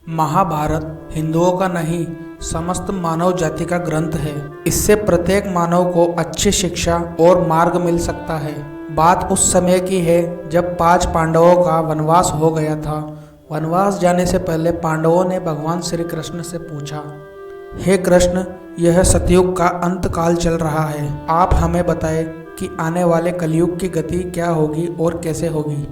महाभारत हिंदुओं का नहीं, समस्त मानव जाति का ग्रंथ है। इससे प्रत्येक मानव को अच्छी शिक्षा और मार्ग मिल सकता है। बात उस समय की है जब 5 पांडवों का वनवास हो गया था। वनवास जाने से पहले पांडवों ने भगवान श्री कृष्ण से पूछा, हे कृष्ण, यह सतयुग का अंत काल चल रहा है। आप हमें बताएं कि आने वाले कलयुग की गति क्या होगी और कैसे होगी।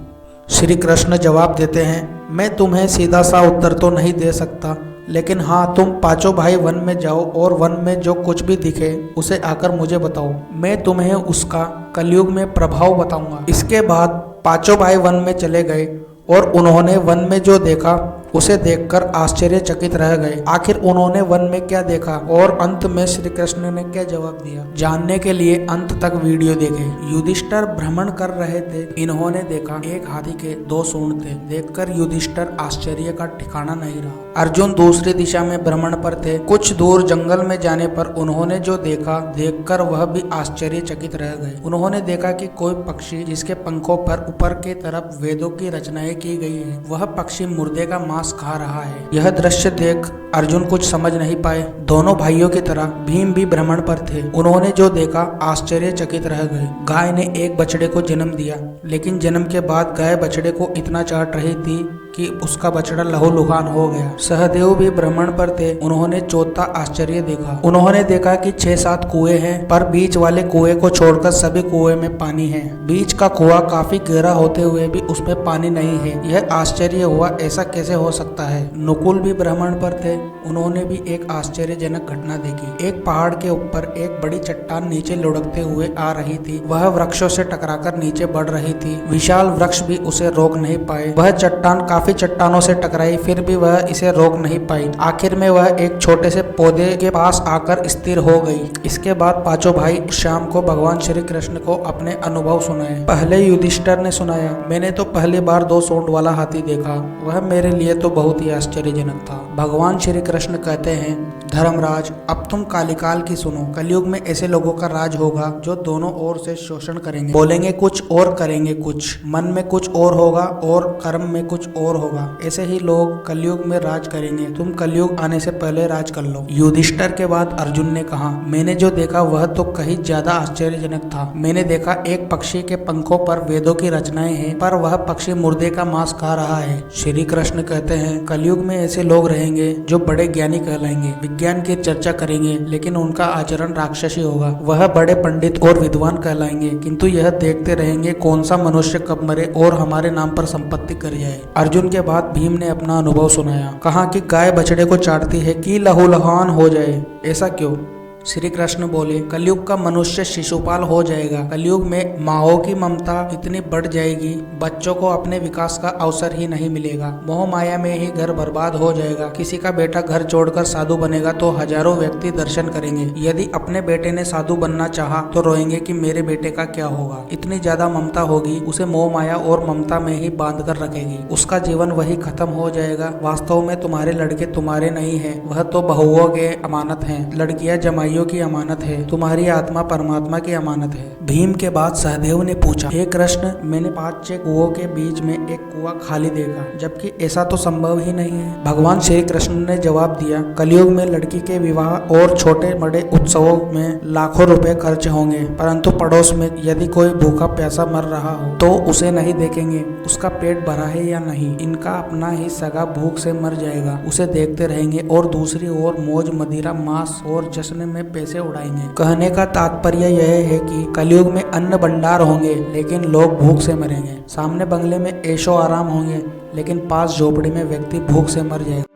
श्री कृष्ण जवाब देते हैं, मैं तुम्हें सीधा सा उत्तर तो नहीं दे सकता, लेकिन हाँ, तुम 5 भाई वन में जाओ और वन में जो कुछ भी दिखे उसे आकर मुझे बताओ। मैं तुम्हें उसका कलयुग में प्रभाव बताऊंगा। इसके बाद 5 भाई वन में चले गए और उन्होंने वन में जो देखा उसे देखकर आश्चर्यचकित रह गए। आखिर उन्होंने वन में क्या देखा और अंत में श्री कृष्ण ने क्या जवाब दिया, जानने के लिए अंत तक वीडियो देखें। युधिष्ठिर भ्रमण कर रहे थे। इन्होंने देखा एक हाथी के 2 सूंड थे। देखकर युधिष्ठिर आश्चर्य का ठिकाना नहीं रहा। अर्जुन दूसरी दिशा में भ्रमण पर थे। कुछ दूर जंगल में जाने पर उन्होंने जो देखा देखकर वह भी आश्चर्यचकित रह गए। उन्होंने देखा कि कोई पक्षी जिसके पंखों पर ऊपर की तरफ वेदों की रचनाएं की गई है, वह पक्षी मुर्दे का मांस खा रहा है। यह दृश्य देख अर्जुन कुछ समझ नहीं पाए। दोनों भाइयों की तरह भीम भी भ्रमण पर थे। उन्होंने जो देखा आश्चर्यचकित रह गए। गाय ने एक बछड़े को जन्म दिया, लेकिन जन्म के बाद गाय बछड़े को इतना चाट रही थी कि उसका बछड़ा लहूलुहान हो गया। सहदेव भी भ्रमण पर थे। उन्होंने चौथा आश्चर्य देखा। उन्होंने देखा कि 6-7 कुएं हैं, पर बीच वाले कुएं को छोड़कर सभी कुएं में पानी है। बीच का कुआं काफी गहरा होते हुए भी उसमें पानी नहीं है। यह आश्चर्य हुआ, ऐसा कैसे हो सकता है। नकुल भी भ्रमण पर थे। उन्होंने भी एक आश्चर्यजनक घटना देखी। एक पहाड़ के ऊपर एक बड़ी चट्टान नीचे लुढ़कते हुए आ रही थी। वह वृक्षों से टकराकर नीचे बढ़ रही थी। विशाल वृक्ष भी उसे रोक नहीं पाए। वह चट्टान काफी चट्टानों से टकराई, फिर भी वह इसे रोक नहीं पाई। आखिर में वह एक छोटे से पौधे के पास आकर स्थिर हो गई। इसके बाद 5 भाई शाम को भगवान श्री कृष्ण को अपने अनुभव सुनाए। पहले युधिष्ठिर ने सुनाया, मैंने तो पहली बार 2 सूंड वाला हाथी देखा। वह मेरे लिए तो बहुत ही आश्चर्यजनक था। भगवान श्री कृष्ण कहते हैं, धर्मराज, अब तुम कालिकाल की सुनो। कलयुग में ऐसे लोगों का राज होगा जो दोनों ओर से शोषण करेंगे, बोलेंगे कुछ और करेंगे कुछ, मन में कुछ और होगा और कर्म में कुछ और होगा। ऐसे ही लोग कलयुग में राज करेंगे। तुम कलयुग आने से पहले राज कर लो। युधिष्ठिर के बाद अर्जुन ने कहा, मैंने जो देखा वह तो कहीं ज्यादा आश्चर्यजनक था। मैंने देखा एक पक्षी के पंखों पर वेदों की रचनाएं हैं, पर वह पक्षी मुर्दे का मांस खा रहा है। श्री कृष्ण कहते हैं, कलयुग में ऐसे लोग रहेंगे जो बड़े ज्ञानी कहलाएंगे, विज्ञान की चर्चा करेंगे, लेकिन उनका आचरण राक्षसी होगा। वह बड़े पंडित और विद्वान कहलाएंगे, किंतु यह देखते रहेंगे कौन सा मनुष्य कब मरे और हमारे नाम पर संपत्ति कर जाए। अर्जुन के बाद भीम ने अपना अनुभव सुनाया। कहा कि गाय बछड़े को चाटती है कि लहूलुहान हो जाए। ऐसा क्यों? श्री कृष्ण बोले, कलयुग का मनुष्य शिशुपाल हो जाएगा। कलयुग में माओ की ममता इतनी बढ़ जाएगी, बच्चों को अपने विकास का अवसर ही नहीं मिलेगा। मोह माया में ही घर बर्बाद हो जाएगा। किसी का बेटा घर छोड़कर साधु बनेगा तो हजारों व्यक्ति दर्शन करेंगे। यदि अपने बेटे ने साधु बनना चाहा तो रोएंगे कि मेरे बेटे का क्या होगा। इतनी ज्यादा ममता होगी, उसे मोह माया और ममता में ही बांध कर रखेगी। उसका जीवन वही खत्म हो जाएगा। वास्तव में तुम्हारे लड़के तुम्हारे नहीं है, वह तो बहुओं के अमानत है। लड़कियां जमाई की अमानत है। तुम्हारी आत्मा परमात्मा की अमानत है। भीम के बाद सहदेव ने पूछा, हे कृष्ण, मैंने 5-6 कुओं के बीच में एक कुआं खाली देखा, जबकि ऐसा तो संभव ही नहीं है। भगवान श्री कृष्ण ने जवाब दिया, कलयुग में लड़की के विवाह और छोटे बड़े उत्सवों में लाखों रुपए खर्च होंगे, परंतु पड़ोस में यदि कोई भूखा प्यासा मर रहा हो तो उसे नहीं देखेंगे, उसका पेट भरा है या नहीं। इनका अपना ही सगा भूख से मर जाएगा, उसे देखते रहेंगे और दूसरी ओर मौज मदिरा मांस और जश्न में पैसे उड़ाएंगे। कहने का तात्पर्य यह है कि कलयुग में अन्न भंडार होंगे, लेकिन लोग भूख से मरेंगे। सामने बंगले में ऐशो आराम होंगे, लेकिन पास झोपड़ी में व्यक्ति भूख से मर जाएगा।